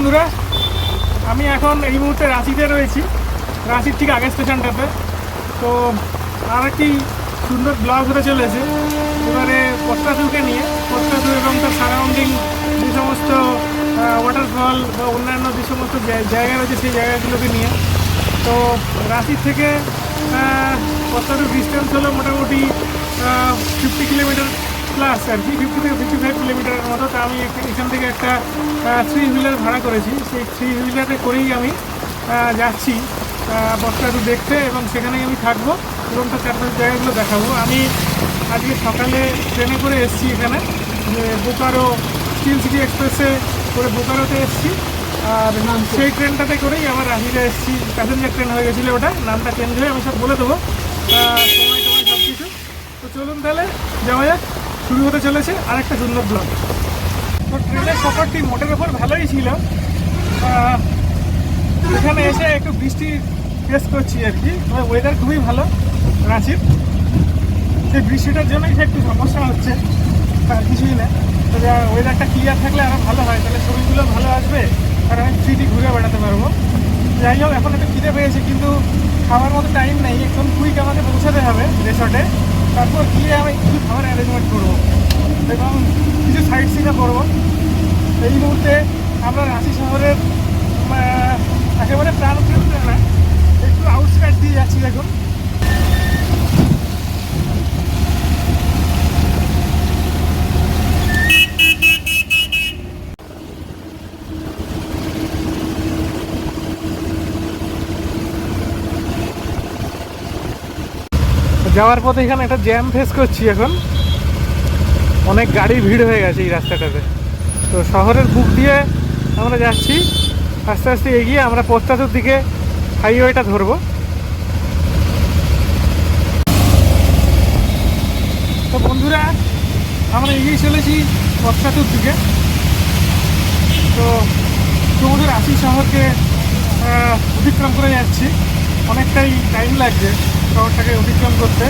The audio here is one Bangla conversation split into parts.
বন্ধুরা, আমি এখন এই মুহূর্তে রাঁচিতে রয়েছি, রাঁচির ঠিক আগের স্টেশনটাতে। তো আর একটি সুন্দর ব্লগ হতে চলেছে এবারে পটকাছুকে নিয়ে। পটকাছু এবং তার সারাউন্ডিং যে সমস্ত ওয়াটারফল বা অন্যান্য যে সমস্ত জায়গা রয়েছে সেই জায়গাগুলোকে নিয়ে। তো রাঁচির থেকে পটকাছুর ডিস্টেন্স হলো মোটামুটি 50 কিলোমিটার প্লাস আর কি, 50 থেকে 55 কিলোমিটারের মতো। তো আমি এখান থেকে একটা 3 হুইলার ভাড়া করেছি, সেই 3 হুইলারে করেই আমি যাচ্ছি পটকাছু দেখতে এবং সেখানেই আমি থাকবো এবং তার চারপাশের জায়গাগুলো দেখাবো। আমি আজকে সকালে ট্রেনে করে এসেছি এখানে, যে বোকারো স্টিল সিটি এক্সপ্রেসে করে বোকারোতে এসেছি। আর সেই ট্রেনটাতে করেই আমার রাঁচিতে এসেছি। প্যাসেঞ্জার ট্রেন হয়ে গেছিলো, ওটা নামটা চেঞ্জ হয়ে, আমি সব বলে দেবো সময় সব কিছু। তো চলুন তাহলে যাওয়া যাক, শুরু হতে চলেছে আরেকটা সুন্দর ব্লগ। তো ট্রেনের সফরটি মোটের ওপর ভালোই ছিল। এখানে এসে একটু বৃষ্টি ফেস করছি আর কি, তবে ওয়েদার খুবই ভালো রাঁচির। সেই বৃষ্টিটার জন্যই একটু সমস্যা হচ্ছে, আর কিছুই না। তো ওয়েদারটা ক্লিয়ার থাকলে আরও ভালো হয়, তাহলে ছবিগুলো ভালো আসবে আর আমি ফ্রিলি ঘুরে বেড়াতে পারবো। যাই হোক, এখন একটু খিদে পেয়েছে কিন্তু খাওয়ার মতো টাইম নেই, একদম কুইক আমাকে পৌঁছাতে হবে রিসর্টে। তারপর গিয়ে আমি কিছু খাবার অ্যারেঞ্জমেন্ট করবো এবং কিছু সাইট সিনও করবো। এই মুহূর্তে আমরা রাঁচি শহরের একেবারে প্রাণকেন্দ্রে না, একটু আউটস্কার্ট দিয়ে যাচ্ছি। দেখুন, যাওয়ার পথে এখানে একটা জ্যাম ফেস করছি এখন, অনেক গাড়ি ভিড় হয়ে গেছে এই রাস্তাটাতে। তো শহরের বুক দিয়ে আমরা যাচ্ছি, আস্তে আস্তে এগিয়ে আমরা পটকাছুর দিকে হাইওয়েটা ধরবো। তো বন্ধুরা, আমরা এগিয়ে চলেছি পটকাছুর দিকে। তো সমুদ্রের রাঁচি শহরকে অতিক্রম করে যাচ্ছি, অনেকটাই টাইম লাগছে শহরটাকে অতিক্রম করতে।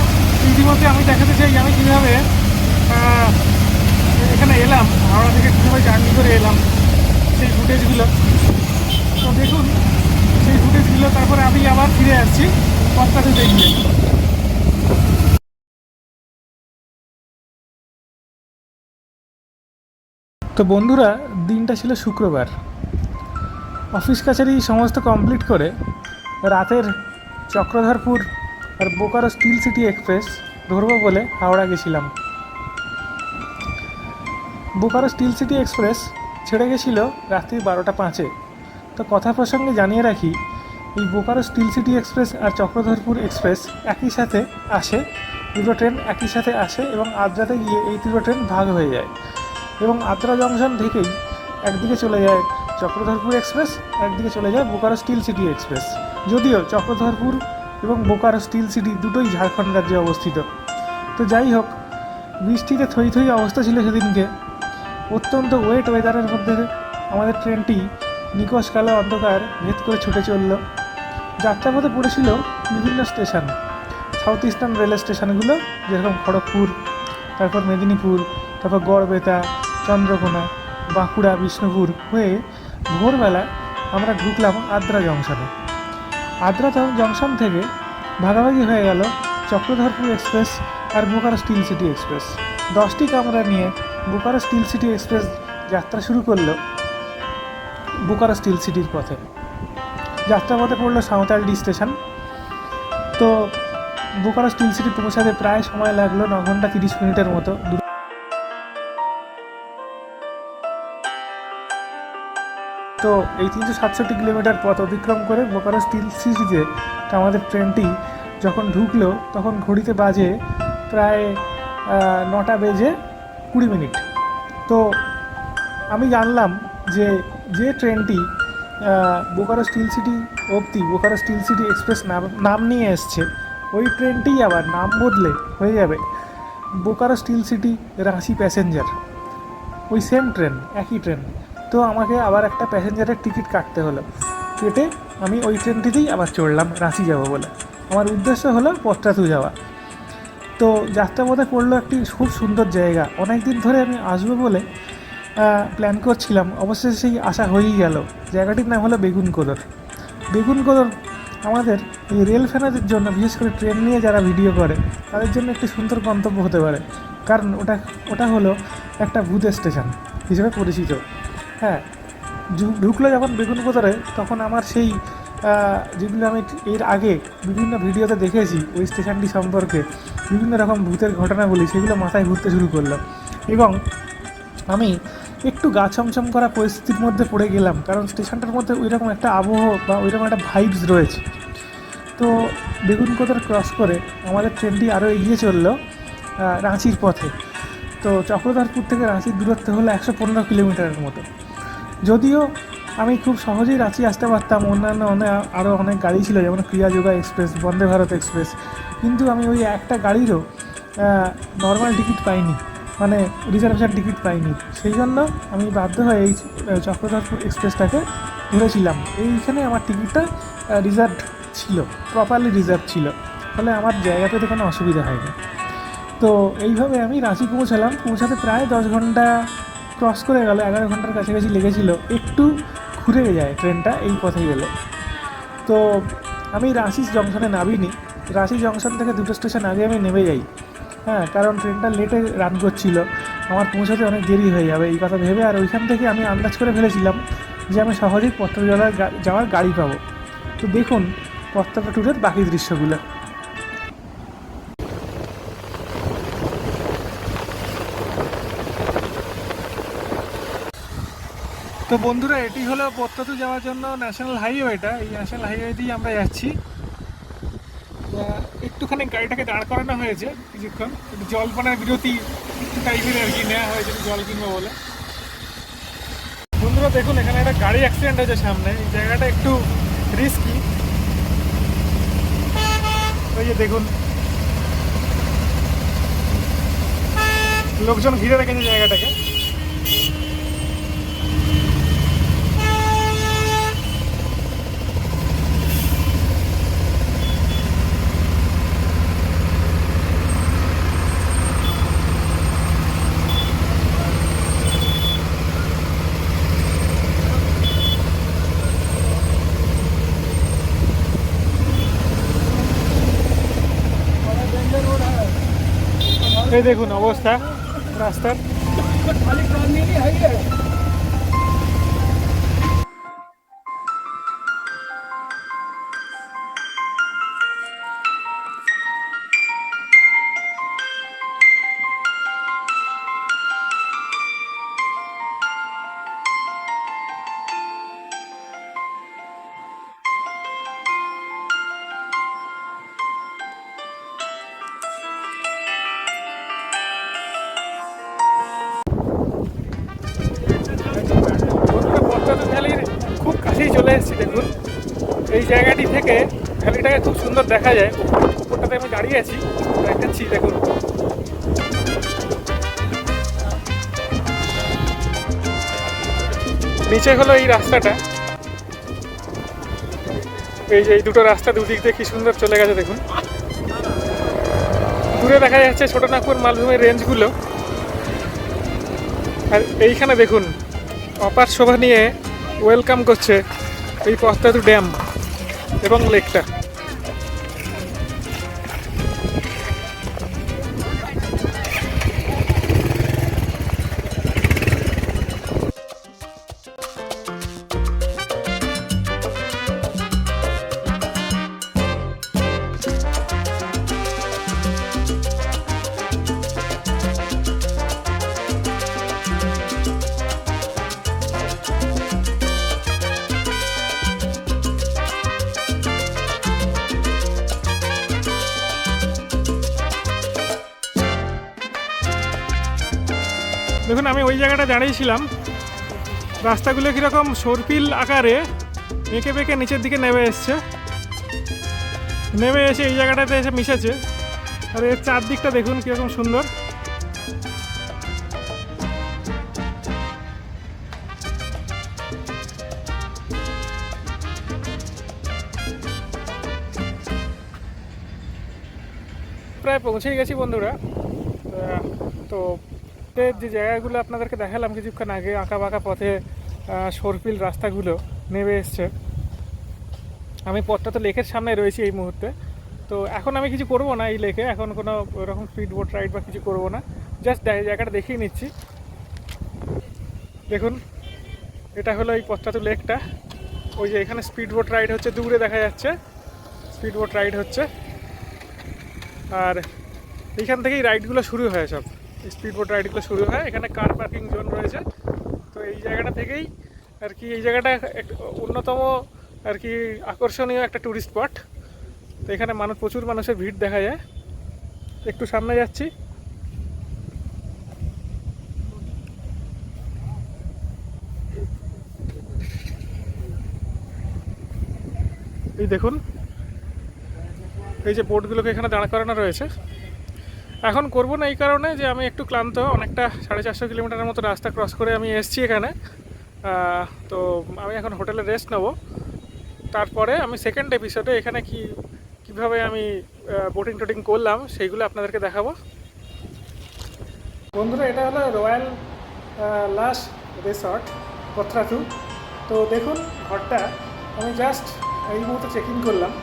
ইতিমধ্যে আমি দেখাতে চাই আমি কীভাবে এখানে এলাম, হাওড়া থেকে কীভাবে জার্নি করে এলাম, সেই ফুটেজগুলো। তো দেখুন সেই ফুটেজগুলো, তারপরে আমি আবার ফিরে আসছি পটকাছু দেখিয়ে। তো বন্ধুরা, দিনটা ছিল শুক্রবার। অফিস কাছারি সমস্ত কমপ্লিট করে রাতের চক্রধরপুর আর বোকারো স্টিল সিটি এক্সপ্রেস ধরবো বলে হাওড়া গেছিলাম। বোকারো স্টিল সিটি এক্সপ্রেস ছেড়ে গেছিলো রাত্রি 12টা 05। তো কথা প্রসঙ্গে জানিয়ে রাখি, এই বোকারো স্টিল সিটি এক্সপ্রেস আর চক্রধরপুর এক্সপ্রেস একই সাথে আসে, দুটো ট্রেন একই সাথে আসে এবং আদ্রাতে গিয়ে এই দুটো ট্রেন ভাগ হয়ে যায় এবং আদ্রা জংশন থেকেই একদিকে চলে যায় চক্রধরপুর এক্সপ্রেস, একদিকে চলে যায় বোকারো স্টিল সিটি এক্সপ্রেস। যদিও চক্রধরপুর এবং বোকারো স্টিল সিটি দুটোই ঝাড়খণ্ড রাজ্যে অবস্থিত। তো যাই হোক, বৃষ্টিতে থই থই অবস্থা ছিল সেদিনকে। অত্যন্ত ওয়েট ওয়েদারের মধ্যে আমাদের ট্রেনটি নিকশ কালো অন্ধকার ভেদ করে ছুটে চলল। যাত্রাপথে পড়েছিল বিভিন্ন স্টেশন, সাউথ ইস্টার্ন রেলের স্টেশনগুলো, যেরকম খড়গপুর, তারপর মেদিনীপুর, তারপর গড়বেতা, চন্দ্রকোনা, বাঁকুড়া, বিষ্ণুপুর হয়ে ভোরবেলা আমরা ঢুকলাম আদ্রা জংশনে। আদ্রা জংশন থেকে ভাগাভাগি হয়ে গেল চক্রধরপুর এক্সপ্রেস আর বোকারো স্টিল সিটি এক্সপ্রেস। 10টি কামরা নিয়ে বোকারো স্টিল সিটি এক্সপ্রেস যাত্রা শুরু করলো বোকারো স্টিল সিটির পথে। যাত্রাপথে পড়লো সাঁওতালডি স্টেশন। তো বোকারো স্টিল সিটি পৌঁছাতে প্রায় সময় লাগলো 9 ঘন্টা 30 মিনিটের মতো। তো এই 367 কিলোমিটার পথ অতিক্রম করে বোকারো স্টিল সিটিতে আমাদের ট্রেনটি যখন ঢুকলো তখন ঘড়িতে বাজে প্রায় 9:20। তো আমি জানলাম যে ট্রেনটি বোকারো স্টিল সিটি অবধি বোকারো স্টিল সিটি এক্সপ্রেস নাম নিয়ে এসছে, ওই ট্রেনটিই আবার নাম বদলে হয়ে যাবে Bokaro still city Ranchi passenger. ওই সেম ট্রেন, একই ট্রেন। তো আমাকে আবার একটা প্যাসেঞ্জারের টিকিট কাটতে হলো, কেটে আমি ওই ট্রেনটিতেই আবার চড়লাম রাঁচি যাব বলে। আমার উদ্দেশ্য হলো পটকাছু যাওয়া। তো যাত্রাপথে পড়লো একটি খুব সুন্দর জায়গা, অনেক দিন ধরে আমি আসবো বলে প্ল্যান করছিলাম, অবশ্যই সেই আশা হয়েই গেল। জায়গাটির নাম হলো বেগুনকোদর। বেগুনকোদর আমাদের এই রেল ফ্যানাদের জন্য, বিশেষ করে ট্রেন নিয়ে যারা ভিডিও করে তাদের জন্য একটি সুন্দর গন্তব্য হতে পারে, কারণ ওটা হলো একটা ভূত স্টেশন হিসেবে পরিচিত। হ্যাঁ, ঢুকলো যখন বেগুনকোদরে, তখন আমার সেই যেগুলো আমি এর আগে বিভিন্ন ভিডিওতে দেখেছি ওই স্টেশনটি সম্পর্কে, বিভিন্ন রকম ভূতের ঘটনাগুলি, সেগুলো মাথায় ঘুরতে শুরু করলো। এবং আমি একটু গা ছমছম করা পরিস্থিতির মধ্যে পড়ে গেলাম, কারণ স্টেশনটার মধ্যে ওইরকম একটা আবহ বা ওইরকম একটা ভাইবস রয়েছে। তো বেগুনকোদর ক্রস করে আমাদের ট্রেনটি আরও এগিয়ে চললো রাঁচির পথে। তো চক্রধরপুর থেকে রাঁচির দূরত্ব হলো 115 কিলোমিটারের মতো। যদিও আমি খুব সহজেই রাঁচি আসতে পারতাম, অন্যান্য আরও অনেক গাড়ি ছিল, যেমন ক্রিয়াযোগা এক্সপ্রেস, বন্দে ভারত এক্সপ্রেস, কিন্তু আমি ওই একটা গাড়িরও নর্মাল টিকিট পাইনি, মানে রিজার্ভেশন টিকিট পাইনি। সেই জন্য আমি বাধ্য হয়ে এই চক্রধরপুর এক্সপ্রেসটাকে ধরেছিলাম। এইখানে আমার টিকিটটা রিজার্ভ ছিল, প্রপারলি রিজার্ভ ছিল, ফলে আমার জায়গা পেতে কোনো অসুবিধা হয়নি। তো এইভাবে আমি রাঁচি পৌঁছালাম। পৌঁছাতে প্রায় 10 ঘন্টা ক্রস করে গেল, 11 ঘন্টার কাছাকাছি লেগেছিল। একটু ঘুরে যায় ট্রেনটা এই পথে গেলে। তো আমি রাঁচি জংশনে নামিনি, রাঁচি জংশন থেকে 2টো স্টেশন আগে আমি নেমে যাই। হ্যাঁ, কারণ ট্রেনটা লেটে রান করছিল, আমার পৌঁছাতে অনেক দেরি হয়ে যাবে এই কথা ভেবে। আর ওইখান থেকে আমি আন্দাজ করে ফেলেছিলাম যে আমি সহজেই পত্রজলা যাওয়ার গাড়ি পাবো। তো দেখুন পত্রজলা ট্যুরের বাকি দৃশ্যগুলো। তো বন্ধুরা, এটি হলো পত্তাতু যাওয়ার জন্য ন্যাশনাল হাইওয়েটা। এই ন্যাশনাল হাইওয়ে দিয়ে আমরা যাচ্ছি। একটুখানি গাড়িটাকে দাঁড় করানো হয়েছে কিছুক্ষণ, একটু জলপানের বিরতি টাইপের আর কি নেওয়া হয়েছে, জল কিনবো বলে। বন্ধুরা দেখুন, এখানে একটা গাড়ি অ্যাক্সিডেন্ট হয়েছে সামনে। এই জায়গাটা একটু রিস্কি। ওই যে দেখুন, লোকজন ঘিরে রেখেছে জায়গাটাকে। এই দেখুন অবস্থা রাস্তার। পদ্মাবতী ভ্যালির খুব কাছেই চলে এসেছি। দেখুন এই জায়গাটি থেকে ভ্যালিটাকে খুব সুন্দর দেখা যায়। উপরটাতে আমি দাঁড়িয়ে আছি, দেখাচ্ছি দেখুন। নিচে হলো এই রাস্তাটা, এই যে এই দুটো রাস্তা দুদিক দিয়ে কি সুন্দর চলে গেছে দেখুন। দূরে দেখা যাচ্ছে ছোটনাগপুর মালভূমির রেঞ্জগুলো। আর এইখানে দেখুন অপার শোভা নিয়ে ওয়েলকাম করছে এই পদ্মাতু ড্যাম এবং লেকটা। দেখুন আমি ওই জায়গাটা দাঁড়িয়েছিলাম, রাস্তাগুলো কীরকম সর্পিল আকারে বেঁকে বেঁকে নিচের দিকে নেমে এসছে, নেমে এসে এই জায়গাটাতে এসে মিশেছে। আর এর চারদিকটা দেখুন কীরকম সুন্দর। প্রায় পৌঁছেই গেছি বন্ধুরা। তো বোটের যে জায়গাগুলো আপনাদেরকে দেখালাম কিছুক্ষণ আগে, আঁকা বাঁকা পথে সরপিল রাস্তাগুলো নেমে এসছে। আমি পথটা তো লেকের সামনে রয়েছি এই মুহূর্তে। তো এখন আমি কিছু করব না এই লেকে, এখন কোনো ওরকম স্পিড বোট রাইড বা কিছু করব না, জাস্ট জায়গাটা দেখিয়ে নিচ্ছি। দেখুন, এটা হলো এই পথটাতু লেকটা। ওই যে এখানে স্পিড বোট রাইড হচ্ছে, দূরে দেখা যাচ্ছে স্পিড বোট রাইড হচ্ছে। আর এইখান থেকেই রাইডগুলো শুরু হয়, সব স্পিড বোট রাইডগুলো শুরু হয়। এখানে কার পার্কিং জোন রয়েছে। তো এই জায়গাটা থেকেই আর কি, এই জায়গাটা অন্যতম আর কি আকর্ষণীয় একটা ট্যুরিস্ট স্পট। তো এখানে প্রচুর মানুষের ভিড় দেখা যায়। একটু সামনে যাচ্ছি, এই দেখুন এই যে বোটগুলোকে এখানে দাঁড় করানো রয়েছে। এখন করব না এই কারণে যে আমি একটু ক্লান্ত, অনেকটা 450 কিলোমিটারের মতো রাস্তা ক্রস করে আমি এসেছি এখানে। তো আমি এখন হোটেলে রেস্ট নেব, তারপরে আমি সেকেন্ড এপিসোডে এখানে কীভাবে আমি বোটিং টোটিং করলাম সেইগুলো আপনাদেরকে দেখাবো। বন্ধুরা, এটা হলো রয়্যাল লাশ রিসর্ট পত্রাতু। তো দেখুন ঘরটা, আমি জাস্ট এই মুহূর্তে চেক ইন করলাম।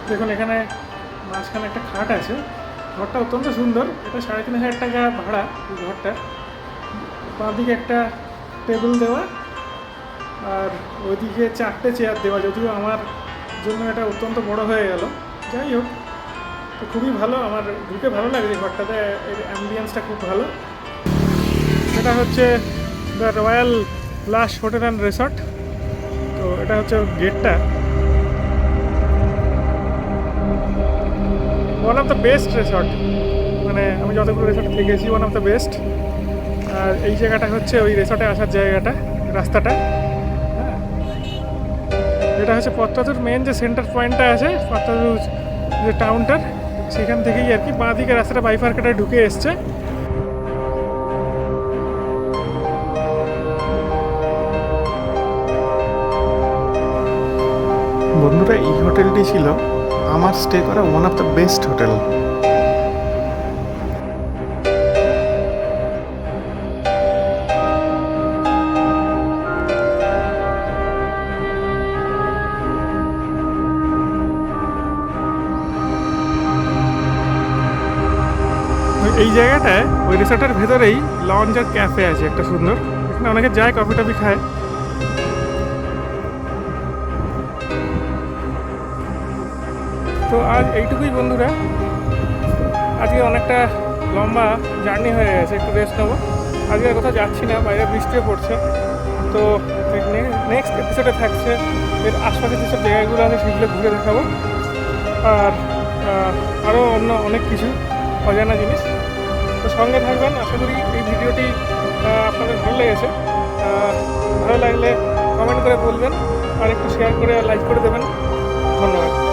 দেখুন এখানে মাঝখানে একটা খাট আছে। ঘরটা অত্যন্ত সুন্দর। এটা 3,500 টাকা ভাড়া এই ঘরটা। বাঁদিকে একটা টেবিল দেওয়া, আর ওইদিকে 4টে চেয়ার দেওয়া, যদিও আমার জন্য এটা অত্যন্ত বড় হয়ে গেল। যাই হোক, তো খুবই ভালো, আমার ঢুকে ভালো লাগে ঘরটাতে। এর অ্যাম্বিয়েন্সটা খুব ভালো। এটা হচ্ছে দ্য রয়্যাল লাশ হোটেল অ্যান্ড রিসর্ট। তো এটা হচ্ছে গেটটা। One of the best resort, মানে আমি যতগুলো রিসর্টে থেকেছি ওয়ান অফ দ্য বেস্ট। আর এই জায়গাটা হচ্ছে ওই রিসর্টে আসার জায়গাটা, রাস্তাটা। হ্যাঁ, এটা হচ্ছে পত্রাতুর মেন যে সেন্টার পয়েন্টটা আছে, পত্রাতুর যে টাউনটার, সেখান থেকেই আর কি বাঁ দিকে রাস্তাটা বাইফার্কেটে ঢুকে এসছে। বন্ধুরা, এই হোটেলটি ছিল আমার স্টে করা one of the best hotel. এই জায়গাটায় ওই রিসর্টের ভেতরেই লঞ্চ আর ক্যাফে আছে একটা সুন্দর। এখানে অনেকে যায়, কফি টফি খায়। তো আজ এইটুকুই বন্ধুরা। আজকে অনেকটা লম্বা জার্নি হয়ে গেছে, একটু রেস্ট নেবো। আজকে আর কোথাও যাচ্ছি না, বাইরে বৃষ্টিও পড়ছে। তো নেক্সট এপিসোডে থাকছে এর আশপাশে যেসব জায়গাগুলো আছে সেগুলো ঘুরে দেখাবো, আর আরও অন্য অনেক কিছু অজানা জিনিস। তো সঙ্গে থাকবেন। আশা করি এই ভিডিওটি আপনাদের ভালো লেগেছে। ভালো লাগলে কমেন্ট করে বলবেন, আর একটু শেয়ার করে লাইক করে দেবেন। ধন্যবাদ।